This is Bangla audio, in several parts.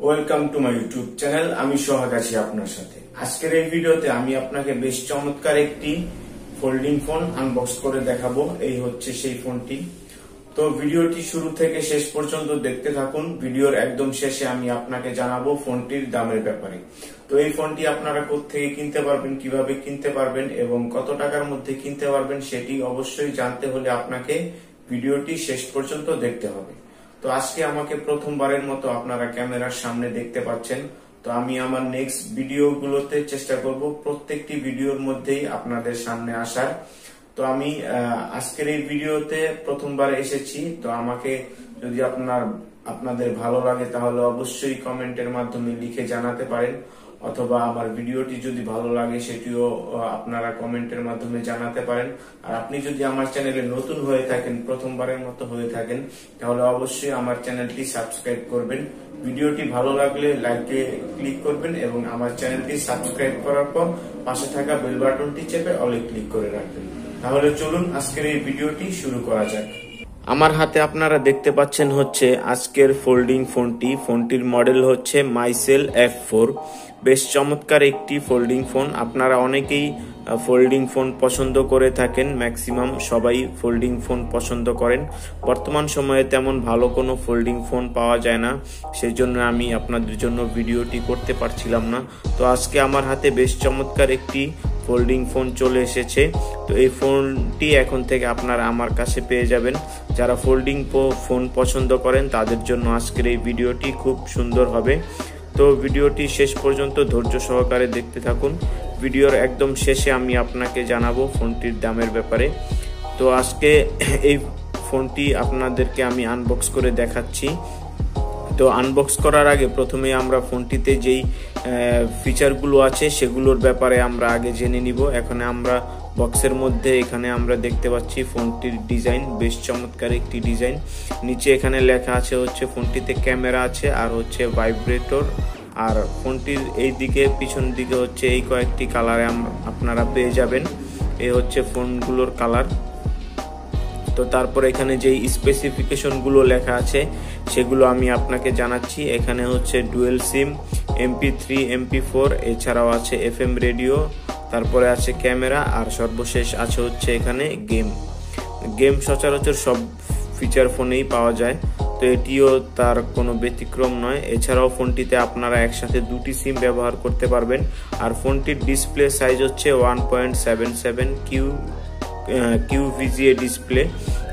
Welcome to my YouTube channel. আমি সোহাগ আছি আপনার সাথে। আজকের এই ভিডিওতে আমি আপনাকে বেশ চমৎকার একটি ফোল্ডিং ফোন আনবক্স করে দেখাবো। এই হচ্ছে সেই ফোনটি। তো ভিডিওটি শুরু থেকে শেষ পর্যন্ত দেখতে থাকুন। ভিডিওর একদম শেষে আমি আপনাকে জানাবো ফোনটির দামের ব্যাপারে। তো এই ফোনটি আপনারা কোত্থেকে কিনতে পারবেন, কিভাবে কিনতে পারবেন এবং কত টাকার মধ্যে কিনতে পারবেন সেটি অবশ্যই জানতে হলে আপনাকে ভিডিওটি শেষ পর্যন্ত দেখতে হবে। তো আজকে আমাকে প্রথমবারের মতো আপনারা ক্যামেরার সামনে দেখতে পাচ্ছেন। তো আমি আমার নেক্সট ভিডিওগুলোতে চেষ্টা করব প্রত্যেকটি ভিডিওর মধ্যেই আপনাদের সামনে আসার। তো আমি আজকের এই ভিডিওতে প্রথমবার এসেছি। তো আমাকে যদি আপনাদের ভালো লাগে তাহলে অবশ্যই কমেন্টের মাধ্যমে লিখে জানাতে পারেন, অথবা আমার ভিডিওটি যদি ভালো লাগে সেটিও আপনারা কমেন্টের মাধ্যমে জানাতে পারেন। আর আপনি যদি আমার চ্যানেলে নতুন হয়ে থাকেন, প্রথমবারের মতো হয়ে থাকেন, তাহলে অবশ্যই আমার চ্যানেলটি সাবস্ক্রাইব করবেন। ভিডিওটি ভালো লাগলে লাইকে ক্লিক করবেন এবং আমার চ্যানেলটি সাবস্ক্রাইব করার পর পাশে থাকা বেল বাটনটি চেপে অলে ক্লিক করে রাখবেন। তাহলে চলুন আজকের এই ভিডিওটি শুরু করা যাক। আমার হাতে আপনারা দেখতে পাচ্ছেন হচ্ছে আজকের ফোল্ডিং ফোনটি। ফোনটির মডেল হচ্ছে Mycell F4। বেশ চমৎকার একটি ফোল্ডিং ফোন। আপনারা অনেকেই ফোল্ডিং ফোন পছন্দ করে থাকেন, ম্যাক্সিমাম সবাই ফোল্ডিং ফোন পছন্দ করেন। বর্তমান সময়ে তেমন ভালো কোনো ফোল্ডিং ফোন পাওয়া যায় না, সেই জন্য আমি আপনাদের জন্য ভিডিওটি করতে পারছিলাম না। তো আজকে আমার হাতে বেশ চমৎকার একটি ফোল্ডিং ফোন চলে এসেছে। তো এই ফোনটি এখন থেকে আপনারা আমার কাছে পেয়ে যাবেন। যারা ফোল্ডিং ফোন পছন্দ করেন তাদের জন্য আজকের এই ভিডিওটি খুব সুন্দর হবে। তো ভিডিওটি শেষ পর্যন্ত ধৈর্য সহকারে দেখতে থাকুন। ভিডিওর একদম শেষে আমি আপনাকে জানাবো ফোনটির দামের ব্যাপারে। তো আজকে এই ফোনটি আপনাদেরকে আমি আনবক্স করে দেখাচ্ছি। তো আনবক্স করার আগে প্রথমে আমরা ফোনটিতে যেই ফিচারগুলো আছে সেগুলোর ব্যাপারে আমরা আগে জেনে নিব। এখানে আমরা বক্সের মধ্যে এখানে আমরা দেখতে পাচ্ছি ফোনটির ডিজাইন, বেশ চমৎকার একটি ডিজাইন। নিচে এখানে লেখা আছে হচ্ছে ফোনটিতে ক্যামেরা আছে আর হচ্ছে ভাইব্রেটর। আর ফোনটির এই দিকে পিছন দিকে হচ্ছে এই কয়েকটি কালারে আপনারা পেয়ে যাবেন। এই হচ্ছে ফোনগুলোর কালার। তো তারপর এখানে যেই স্পেসিফিকেশনগুলো লেখা আছে সেগুলো আমি আপনাকে জানাচ্ছি। এখানে হচ্ছে ডুয়েল সিম, MP3 MP4, এছাড়াও আছে FM রেডিও, তারপরে আছে ক্যামেরা, আর সর্বশেষ আছে হচ্ছে এখানে গেম সচরাচর সব ফিচার ফোনেই পাওয়া যায়। তো এটিও তার কোনো ব্যতিক্রম নয়। এছাড়াও ফোনটিতে আপনারা একসাথে দুটি সিম ব্যবহার করতে পারবেন। আর ফোনটির ডিসপ্লে সাইজ হচ্ছে 1.77 QVGA ডিসপ্লে।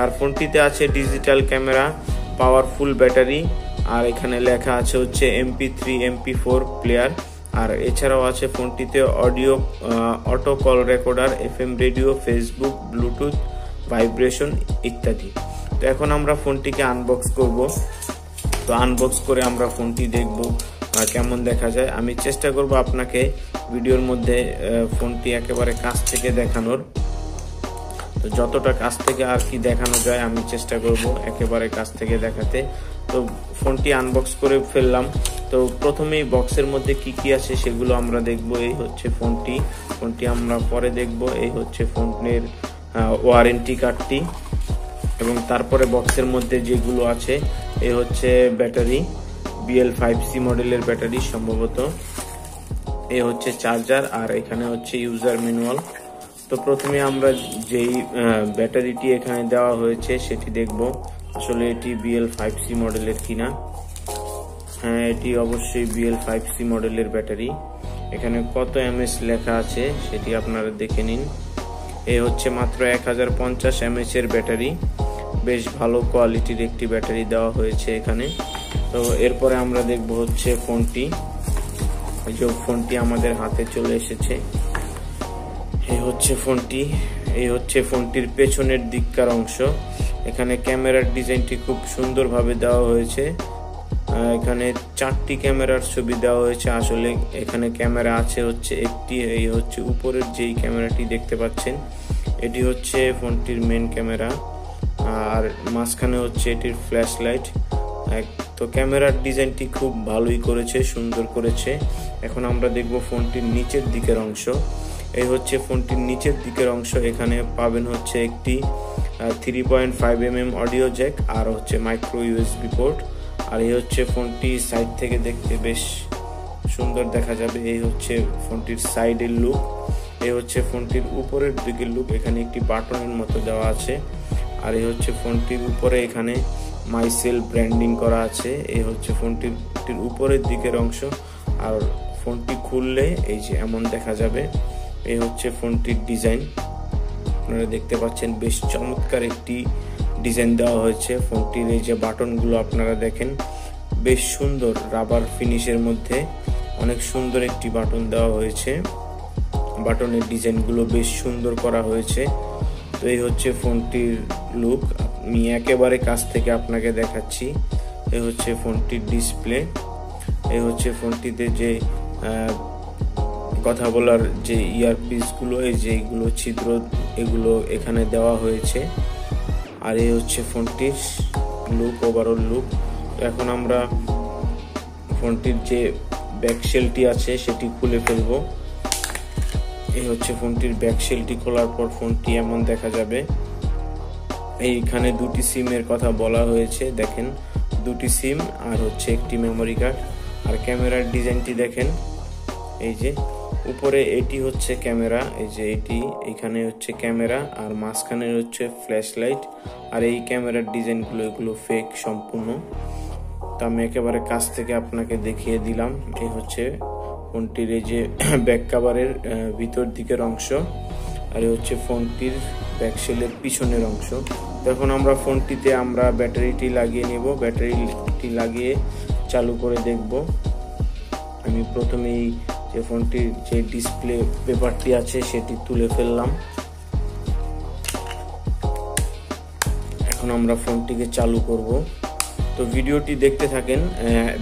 আর ফোনটিতে আছে ডিজিটাল ক্যামেরা, পাওয়ারফুল ব্যাটারি, আর এখানে লেখা আছে হচ্ছে MP3 MP4 প্লেয়ার। আর এছাড়াও আছে ফোনটিতে audio, auto call recorder, FM radio, Facebook, Bluetooth, vibration ইত্যাদি। তো এখন আমরা ফোনটিকে আনবক্স করব। তো আনবক্স করে আমরা ফোনটি দেখব কেমন দেখা যায়। আমি চেষ্টা করব আপনাকে ভিডিওর মধ্যে ফোনটি একেবারে কাছ থেকে দেখানোর। তো যতটা কাছ থেকে আর কি দেখানো যায় আমি চেষ্টা করব একেবারে কাছ থেকে দেখাতে। তো ফোনটি আনবক্স করে ফেললাম। তো প্রথমেই বক্সের মধ্যে কি কি আছে সেগুলো আমরা দেখব। এই হচ্ছে ফোনটি আমরা পরে দেখব। এই হচ্ছে ফোনের ওয়ারেন্টি কার্ডটি, এবং তারপরে বক্সের মধ্যে যেগুলো আছে এই হচ্ছে ব্যাটারি, BL5C মডেলের ব্যাটারি সম্ভবত। এই হচ্ছে চার্জার, আর এখানে হচ্ছে ইউজার ম্যানুয়াল। তো প্রথমে আমরা যেই ব্যাটারিটি এখানে দেওয়া হয়েছে সেটি দেখব আসলে এটি BL5C মডেলের কিনা। হ্যাঁ, এটি অবশ্যই BL5C মডেলের ব্যাটারি। এখানে কত mAh লেখা আছে সেটি আপনারা দেখে নিন। এই হচ্ছে মাত্র 1050 mAh এর ব্যাটারি। বেশ ভালো কোয়ালিটির একটি ব্যাটারি দেওয়া হয়েছে এখানে। তো এরপরে আমরা দেখব হচ্ছে ফোনটি আমাদের হাতে চলে এসেছে। এই হচ্ছে ফোনটির পেছনের দিককার অংশ। এখানে ক্যামেরার ডিজাইনটি খুব সুন্দরভাবে দেওয়া হয়েছে। এখানে 4টি ক্যামেরার ছবি দেওয়া হয়েছে। আসলে এখানে ক্যামেরা আছে হচ্ছে একটি। এই হচ্ছে উপরের যেই ক্যামেরাটি দেখতে পাচ্ছেন এটি হচ্ছে ফোনটির মেন ক্যামেরা, আর মাঝখানে হচ্ছে এটির ফ্ল্যাশ লাইট। তো ক্যামেরার ডিজাইনটি খুব ভালোই করেছে, সুন্দর করেছে। এখন আমরা দেখব ফোনটির নিচের দিকের অংশ। এই হচ্ছে ফোনটির নিচের দিকের অংশ। এখানে পাবেন হচ্ছে একটি 3.5mm অডিও জ্যাক, আর হচ্ছে মাইক্রো USB পোর্ট, আর এই হচ্ছে ফোনটি সাইড থেকে দেখতে বেশ সুন্দর দেখা যাবে। এই হচ্ছে ফোনটির সাইডের লুক। এই হচ্ছে ফোনটির উপরের দিকের লুক। এখানে একটি বাটনের মতো দেওয়া আছে। আর এই হচ্ছে ফোনটির উপরে এখানে মাইসেল ব্র্যান্ডিং করা আছে। এই হচ্ছে ফোনটির উপরের দিকের অংশ। আর ফোনটি খুললে এই যে এমন দেখা যাবে। এই হচ্ছে ফোনটির ডিজাইন, আপনারা দেখতে পাচ্ছেন বেশ চমৎকার একটি ডিজাইন দেওয়া হয়েছে। ফোনটির এই যে বাটনগুলো আপনারা দেখেন বেশ সুন্দর, রাবার ফিনিশের মধ্যে অনেক সুন্দর একটি বাটন দেওয়া হয়েছে। বাটনের ডিজাইনগুলো বেশ সুন্দর করা হয়েছে। তো এই হচ্ছে ফোনটির লুক, আমি একেবারে কাছ থেকে আপনাকে দেখাচ্ছি। এই হচ্ছে ফোনটির ডিসপ্লে। এই হচ্ছে ফোনটিতে যে কথা বলার যে ইয়ারপিসগুলো, এই যে এগুলো ছিদ্র, এগুলো এখানে দেওয়া হয়েছে। আর এই হচ্ছে ফোনটির লুক, ওভারঅল লুক। এখন আমরা ফোনটির যে ব্যাকশেলটি আছে সেটি খুলে ফেলবো। এই হচ্ছে ফোনটির ব্যাকশেলটি খোলার পর ফোনটি এমন দেখা যাবে। এইখানে দুটি সিমের কথা বলা হয়েছে, দেখেন দুটি সিম আর হচ্ছে একটি মেমোরি কার্ড। আর ক্যামেরার ডিজাইনটি দেখেন, এই যে উপরে এটি হচ্ছে ক্যামেরা, এই যে এটি এখানে হচ্ছে ক্যামেরা আর মাঝখানে হচ্ছে ফ্ল্যাশ লাইট। আর এই ক্যামেরার ডিজাইনগুলো এগুলো ফেক সম্পূর্ণ। তো আমি একেবারে কাছ থেকে আপনাকে দেখিয়ে দিলাম। এই হচ্ছে ফোনটির এই যে ব্যাক কাভারের ভিতর দিকের অংশ। আর এই হচ্ছে ফোনটির ব্যাকশেলের পিছনের অংশ। তখন আমরা ফোনটিতে আমরা ব্যাটারিটি লাগিয়ে নেব। ব্যাটারিটি লাগিয়ে চালু করে দেখব। আমি প্রথমেই যে ফোনটির যে ডিসপ্লে পেপারটি আছে সেটি তুলে ফেললাম। এখন আমরা ফোনটিকে চালু করব। তো ভিডিওটি দেখতে থাকেন।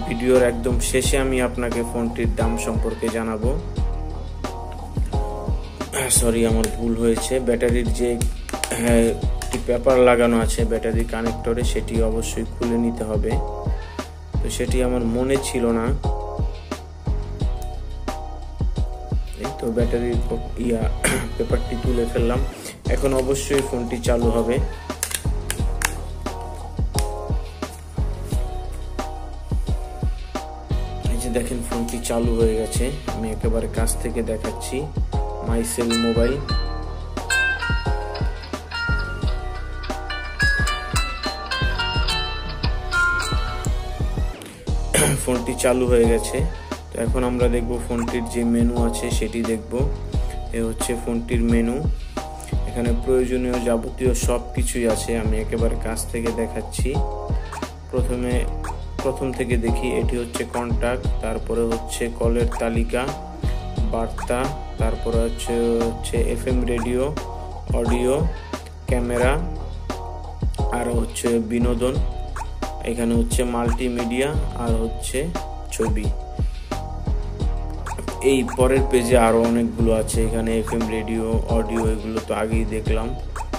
ভিডিওর একদম শেষে আমি আপনাকে ফোনটির দাম সম্পর্কে জানাবো। সরি, আমার ভুল হয়েছে। ব্যাটারির যে পেপার লাগানো আছে ব্যাটারি কানেক্টরে, সেটি অবশ্যই খুলে নিতে হবে। তো সেটি আমার মনে ছিল না। এই তো ব্যাটারির পেপারটি তুলে ফেললাম। এখন অবশ্যই ফোনটি চালু হবে। এই যে দেখেন ফোনটি চালু হয়ে গেছে। আমি একেবারে কাছ থেকে দেখাচ্ছি। Micellar mobile. ফোনটি চালু হয়ে গেছে। তো এখন আমরা দেখব ফোনটির যে মেনু আছে সেটি দেখব। এ হচ্ছে ফোনটির মেনু। এখানে প্রয়োজনীয় যাবতীয় সব কিছুই আছে। আমি একেবারে কাছ থেকে দেখাচ্ছি। প্রথম থেকে দেখি। এটি হচ্ছে কন্টাক্ট, তারপরে হচ্ছে কলের তালিকা, বার্তা, তারপরে হচ্ছে FM রেডিও, অডিও, ক্যামেরা, আর হচ্ছে বিনোদন। এখানে হচ্ছে মাল্টিমিডিয়া আর হচ্ছে ছবি। এই পরের পেজে আরো অনেকগুলো আছে। এখানে FM রেডিও, অডিও, এগুলো তো আগেই দেখলাম।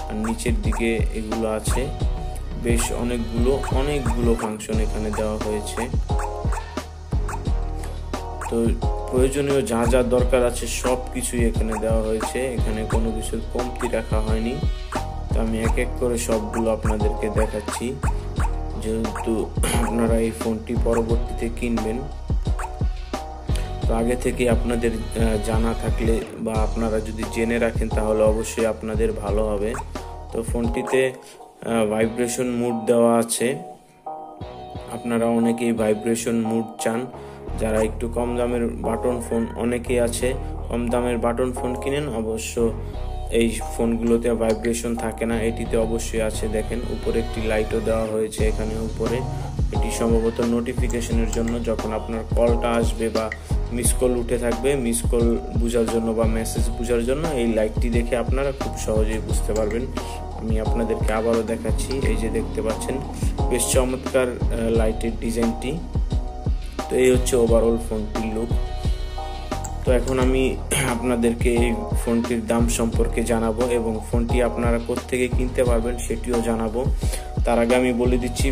আর নিচের দিকে এগুলো আছে। বেশ অনেকগুলো ফাংশন এখানে দেওয়া হয়েছে। তো প্রয়োজনীয় যা যা দরকার আছে সব কিছুই এখানে দেওয়া হয়েছে। এখানে কোনো কিছুর কমতি রাখা হয়নি। তো আমি এক এক করে সবগুলো আপনাদেরকে দেখাচ্ছি, যেহেতু আপনারা এই ফোনটি পরবর্তীতে কিনবেন। তো আগে থেকে আপনাদের জানা থাকলে বা আপনারা যদি জেনে রাখেন তাহলে অবশ্যই আপনাদের ভালো হবে। তো ফোনটিতে ভাইব্রেশন মুড দেওয়া আছে। আপনারা অনেকেই ভাইব্রেশন মুড চান। যারা একটু কম দামের বাটন ফোন, অনেকেই আছে কম দামের বাটন ফোন কিনেন, অবশ্য এই ফোনগুলোতে ভাইব্রেশন থাকে না। এটিতে অবশ্যই আছে। দেখেন উপরে একটি লাইটও দেওয়া হয়েছে এখানে উপরে। এটি সম্ভবত নোটিফিকেশনের জন্য, যখন আপনার কলটা আসবে বা মিস কল উঠে থাকবে, মিস কল বোঝার জন্য বা মেসেজ বোঝার জন্য এই লাইটটি দেখে আপনারা খুব সহজেই বুঝতে পারবেন। আমি আপনাদেরকে আবারও দেখাচ্ছি। এই যে দেখতে পাচ্ছেন বেশ চমৎকার লাইটের ডিজাইনটি। তো এই হচ্ছে ওভারঅল ফোনটির লুক। তো এখন আমি আপনাদেরকে এই ফোনটির দাম সম্পর্কে জানাবো এবং ফোনটি আপনারা কোত্থেকে কিনতে পারবেন সেটিও জানাবো। তার আগে আমি বলে দিচ্ছি,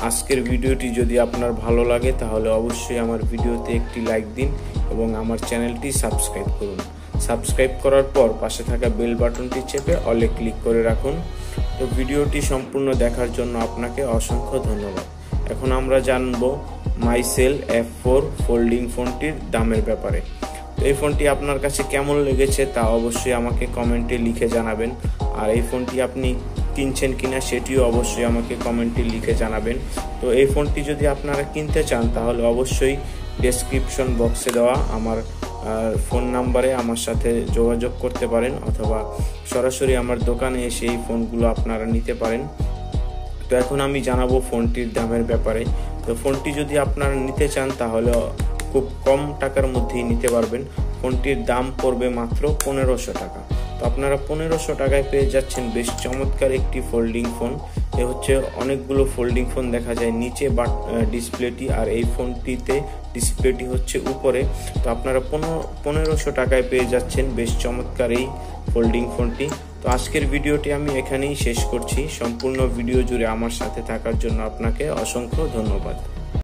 আজকের ভিডিওটি যদি আপনার ভালো লাগে তাহলে অবশ্যই আমার ভিডিওতে একটি লাইক দিন এবং আমার চ্যানেলটি সাবস্ক্রাইব করুন। সাবস্ক্রাইব করার পর পাশে থাকা বেল বাটনটি চেপে অলে ক্লিক করে রাখুন। তো ভিডিওটি সম্পূর্ণ দেখার জন্য আপনাকে অসংখ্য ধন্যবাদ। এখন আমরা জানবো Mycell F4 ফোল্ডিং ফোনটির দামের ব্যাপারে। এই ফোনটি আপনার কাছে কেমন লেগেছে তা অবশ্যই আমাকে কমেন্টে লিখে জানাবেন, আর এই ফোনটি আপনি কিনছেন কিনা সেটিও অবশ্যই আমাকে কমেন্টে লিখে জানাবেন। তো এই ফোনটি যদি আপনারা কিনতে চান তাহলে অবশ্যই ডেসক্রিপশন বক্সে দেওয়া আমার ফোন নাম্বারে আমার সাথে যোগাযোগ করতে পারেন, অথবা সরাসরি আমার দোকানে এসে এই ফোনগুলো আপনারা নিতে পারেন। তো এখন আমি জানাবো ফোনটির দামের ব্যাপারে। তো ফোনটি যদি আপনারা নিতে চান তাহলে খুব কম টাকার মধ্যেই নিতে পারবেন। ফোনটির দাম পড়বে মাত্র 1500 টাকা। তো আপনারা 1500 টাকায় পেয়ে যাচ্ছেন বেশ চমৎকার একটি ফোল্ডিং ফোন। এ হচ্ছে অনেকগুলো ফোল্ডিং ফোন দেখা যায় নিচে ডিসপ্লেটি, আর এই ফোনটিতে ডিসপ্লেটি হচ্ছে উপরে। তো আপনারা 1500 টাকায় পেয়ে যাচ্ছেন বেশ চমৎকার এই ফোল্ডিং ফোনটি। তো আজকের ভিডিওটি আমি এখানেই শেষ করছি। সম্পূর্ণ ভিডিও জুড়ে আমার সাথে থাকার জন্য আপনাকে অসংখ্য ধন্যবাদ।